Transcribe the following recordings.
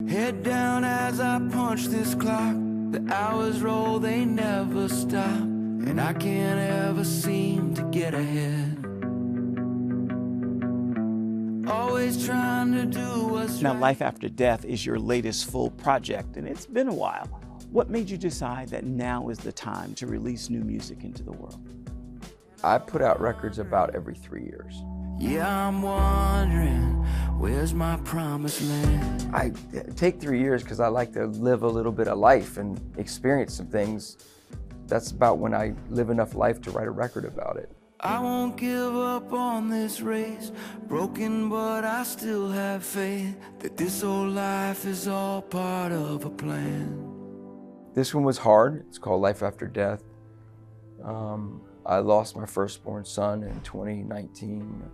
Head down as I punch this clock. The hours roll, they never stop, and I can't ever seem to get ahead. Always trying to do what's Now, right. Life After Death is your latest full project, and it's been a while. What made you decide that now is the time to release new music into the world? I put out records about every 3 years. Yeah, I'm wondering, where's my promised land? I take 3 years because I like to live a little bit of life and experience some things. That's about when I live enough life to write a record about it. I won't give up on this race, broken but I still have faith that this old life is all part of a plan. This one was hard. It's called Life After Death. I lost my firstborn son in 2019.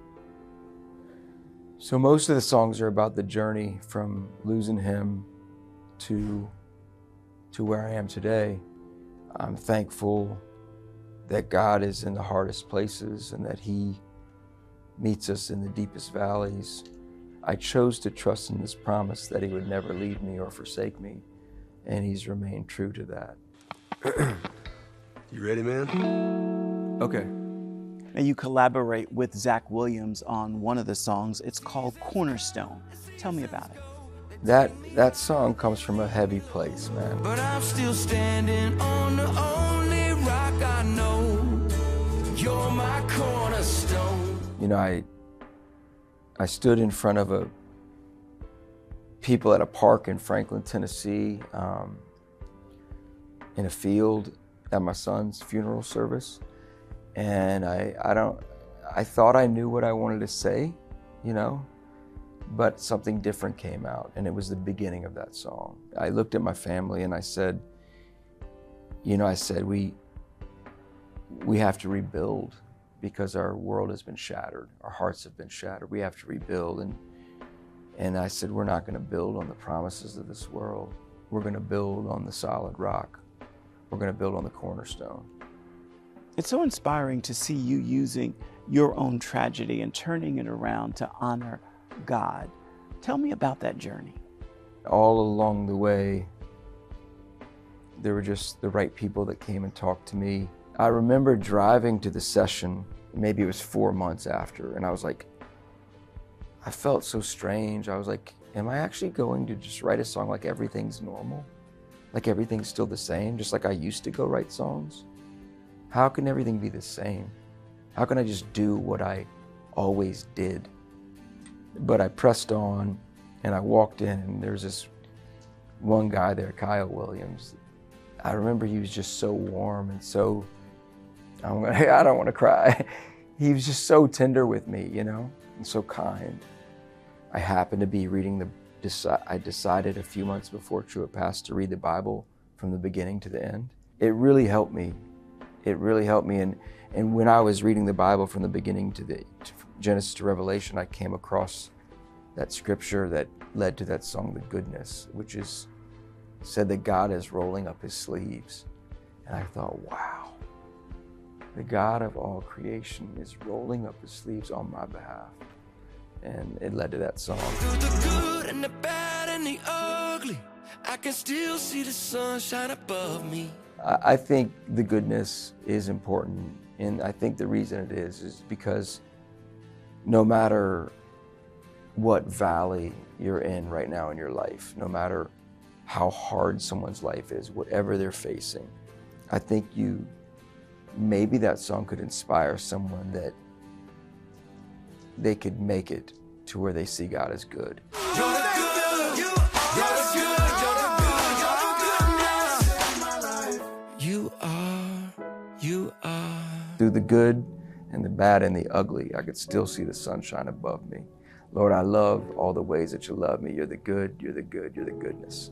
So most of the songs are about the journey from losing him to where I am today. I'm thankful that God is in the hardest places and that He meets us in the deepest valleys. I chose to trust in this promise that He would never leave me or forsake me, and He's remained true to that. You ready, man? Okay. Now, you collaborate with Zach Williams on one of the songs. It's called Cornerstone. Tell me about it. That song comes from a heavy place, man. But I'm still standing on the only rock I know. You're my cornerstone. You know, I stood in front of people at a park in Franklin, Tennessee, in a field at my son's funeral service, and I thought I knew what I wanted to say, you know, but something different came out, and it was the beginning of that song. I looked at my family and I said, you know, we have to rebuild because our world has been shattered. Our hearts have been shattered. We have to rebuild. And I said, we're not going to build on the promises of this world. We're going to build on the solid rock. We're going to build on the cornerstone. It's so inspiring to see you using your own tragedy and turning it around to honor God. Tell me about that journey. All along the way, there were just the right people that came and talked to me. I remember driving to the session, maybe it was 4 months after, and I was like, I felt so strange. I was like, am I actually going to just write a song like everything's normal? Like everything's still the same, just like I used to go write songs? How can everything be the same? How can I just do what I always did? But I pressed on and I walked in, and there's this one guy there, Kyle Williams. I remember he was just so warm and so, I don't want to cry. He was just so tender with me, you know, and so kind. I happened to be reading I decided a few months before Truett passed to read the Bible from the beginning to the end. It really helped me. It really helped me. And when I was reading the Bible from the beginning to Genesis to Revelation, I came across that scripture that led to that song, The Goodness, which said that God is rolling up His sleeves. And I thought, wow, the God of all creation is rolling up His sleeves on my behalf. And it led to that song. Through the good and the bad and the ugly, I can still see the sunshine above me. I think the goodness is important, and I think the reason it is because no matter what valley you're in right now in your life, no matter how hard someone's life is, whatever they're facing, I think maybe that song could inspire someone that they could make it to where they see God as good. You're the good, you're the good, you're the good, you're the goodness. You are. Through the good and the bad and the ugly, I could still see the sunshine above me. Lord, I love all the ways that you love me. You're the good, you're the good, you're the goodness.